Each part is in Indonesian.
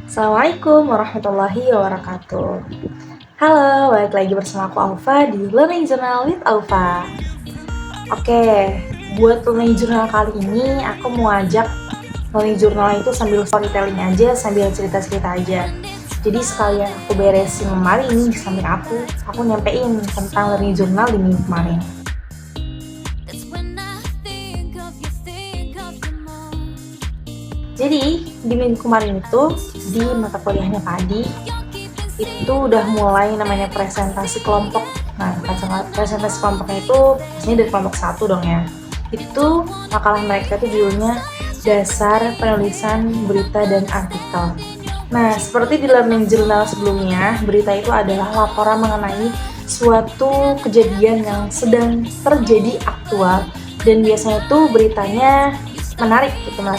Assalamualaikum warahmatullahi wabarakatuh. Halo, balik lagi bersama aku Alfa di Learning Journal with Alfa. Oke, buat Learning Journal kali ini aku mau ajak Learning Journal itu sambil storytelling aja, sambil cerita-cerita aja. Jadi sekalian aku beresin lemari ini di samping aku nyampein tentang Learning Journal di minggu kemarin. Jadi di minggu kemarin itu di mata kuliahnya Padi itu udah mulai namanya presentasi kelompok. Nah, presentasi kelompoknya itu pastinya dari kelompok 1 dong ya. Itu makalah mereka itu judulnya Dasar Penulisan Berita dan Artikel. Nah, seperti di Learning Journal sebelumnya, berita itu adalah laporan mengenai suatu kejadian yang sedang terjadi aktual dan biasanya itu beritanya menarik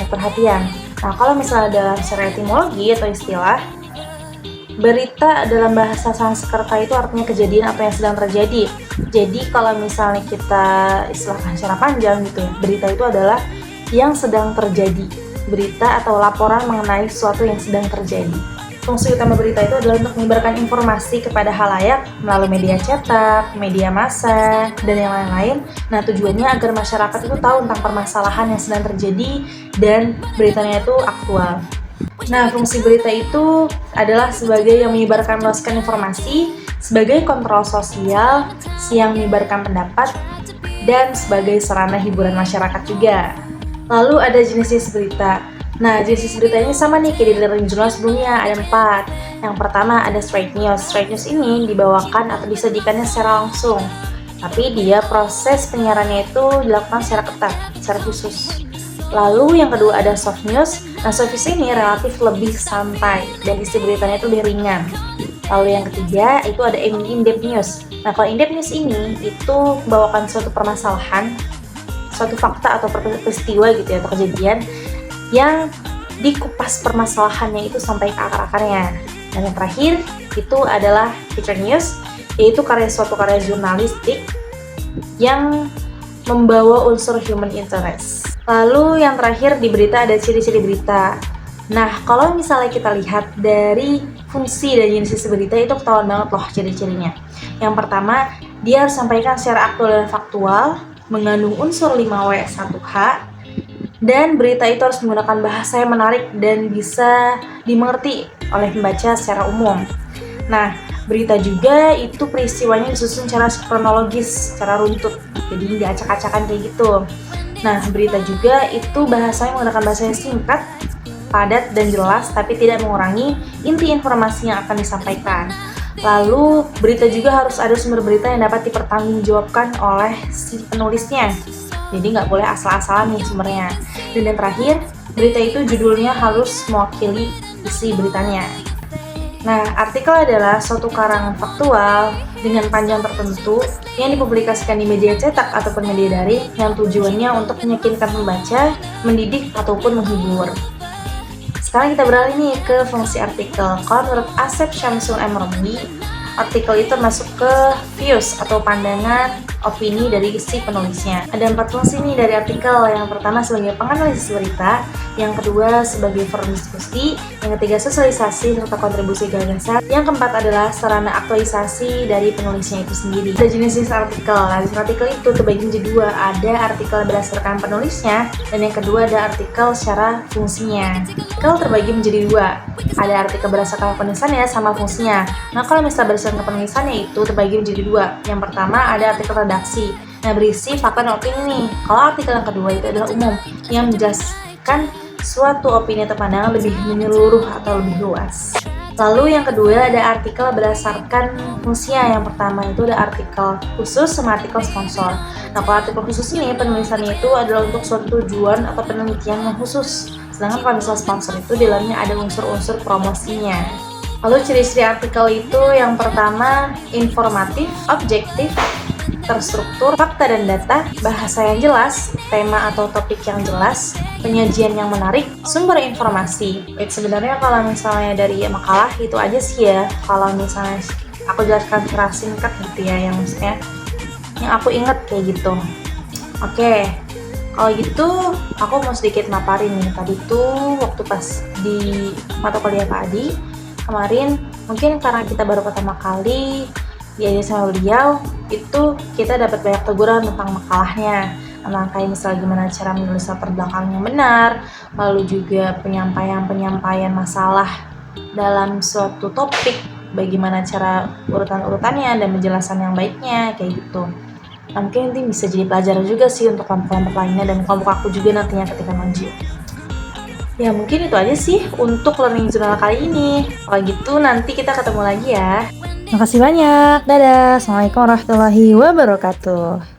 perhatian. Nah, kalau misalnya dalam secara etimologi atau istilah, berita dalam bahasa Sanskerta itu artinya kejadian apa yang sedang terjadi. Jadi kalau misalnya kita istilahkan secara panjang gitu ya, berita itu adalah yang sedang terjadi. Berita atau laporan mengenai sesuatu yang sedang terjadi. Fungsi utama berita itu adalah untuk menyebarkan informasi kepada halayak melalui media cetak, media massa, dan yang lain-lain. Nah, tujuannya agar masyarakat itu tahu tentang permasalahan yang sedang terjadi dan beritanya itu aktual. Nah, fungsi berita itu adalah sebagai yang menyebarkan meluaskan informasi, sebagai kontrol sosial, yang menyebarkan pendapat, dan sebagai sarana hiburan masyarakat juga. Lalu ada jenis-jenis berita. Nah, jenis berita ini sama nih kayak di Learning Journal sebelumnya, ada 4. Yang pertama ada straight news. Straight news ini dibawakan atau disajikannya secara langsung, tapi dia proses penyiarannya itu dilakukan secara ketat, secara khusus. Lalu yang kedua ada soft news. Nah, soft news ini relatif lebih santai dan isi beritanya itu lebih ringan. Lalu yang ketiga itu ada in-depth news. Nah, kalau in-depth news ini itu membawakan suatu permasalahan, suatu fakta atau peristiwa gitu ya, atau kejadian yang dikupas permasalahannya itu sampai ke akar-akarnya. Dan yang terakhir itu adalah feature news, yaitu suatu karya jurnalistik yang membawa unsur human interest. Lalu yang terakhir di berita ada ciri-ciri berita. Nah, kalau misalnya kita lihat dari fungsi dan jenis berita itu ketahuan banget loh ciri-cirinya. Yang pertama, dia harus sampaikan secara aktual dan faktual, mengandung unsur 5W 1H, dan berita itu harus menggunakan bahasa yang menarik dan bisa dimengerti oleh pembaca secara umum. Nah, berita juga itu peristiwanya disusun secara kronologis, secara runtut, jadi nggak acak-acakan kayak gitu. Nah, berita juga itu bahasanya menggunakan bahasa yang singkat, padat, dan jelas, tapi tidak mengurangi inti informasi yang akan disampaikan. Lalu, berita juga harus ada sumber berita yang dapat dipertanggungjawabkan oleh si penulisnya. Jadi nggak boleh asal-asalan nih sumbernya. Dan yang terakhir, berita itu judulnya harus mewakili isi beritanya. Nah, artikel adalah suatu karangan faktual dengan panjang tertentu yang dipublikasikan di media cetak ataupun media daring yang tujuannya untuk meyakinkan pembaca, mendidik, ataupun menghibur. Sekarang kita beralih nih ke fungsi artikel. Kalau menurut Asep Syamsul Emrobi, artikel itu masuk ke views atau pandangan opini dari si penulisnya. Ada 4 fungsi nih dari artikel. Yang pertama sebagai penganalisis berita, yang kedua sebagai forum diskusi, yang ketiga sosialisasi serta kontribusi gagasan, yang keempat adalah sarana aktualisasi dari penulisnya itu sendiri. Ada jenis-jenis artikel. Nah, jenis artikel itu terbagi menjadi 2. Ada artikel berdasarkan penulisnya, dan yang kedua ada artikel secara fungsinya. Artikel terbagi menjadi 2. Ada artikel berdasarkan penulisannya sama fungsinya. Nah, kalau misalnya berdasarkan penulisannya itu terbagi menjadi 2. Yang pertama ada artikel redaksi. Nah, berisi fakta dan opini nih. Kalau artikel yang kedua itu adalah umum, yang menjelaskan suatu opini atau pandangan lebih menyeluruh atau lebih luas. Lalu yang kedua ada artikel berdasarkan fungsinya. Yang pertama itu ada artikel khusus sama artikel sponsor. Nah, kalau artikel khusus ini penulisannya itu adalah untuk suatu tujuan atau penelitian yang khusus. Sedangkan kalau misalnya sponsor itu di dalamnya ada unsur-unsur promosinya. Lalu ciri-ciri artikel itu yang pertama informatif, objektif, terstruktur, fakta dan data, bahasa yang jelas, tema atau topik yang jelas, penyajian yang menarik, sumber informasi. Sebenarnya kalau misalnya dari makalah itu aja sih ya. Kalau misalnya aku jelaskan secara singkat gitu ya, yang maksudnya yang aku ingat kayak gitu. Oke. Kalau gitu, aku mau sedikit maparin nih. Tadi tuh waktu pas di mata kuliah Pak Adi, kemarin mungkin karena kita baru pertama kali diajar sama beliau, itu kita dapat banyak teguran tentang makalahnya. Tentang kayak misalnya gimana cara menulis latar belakang yang benar, lalu juga penyampaian masalah dalam suatu topik, bagaimana cara urutan-urutannya dan penjelasan yang baiknya, kayak gitu. Nah, mungkin nanti bisa jadi pelajaran juga sih untuk kelompok-kelompok lainnya dan kelompok aku juga nantinya ketika maju. Ya mungkin itu aja sih untuk learning journal kali ini. Kalau gitu nanti kita ketemu lagi ya. Makasih banyak. Dadah. Assalamualaikum warahmatullahi wabarakatuh.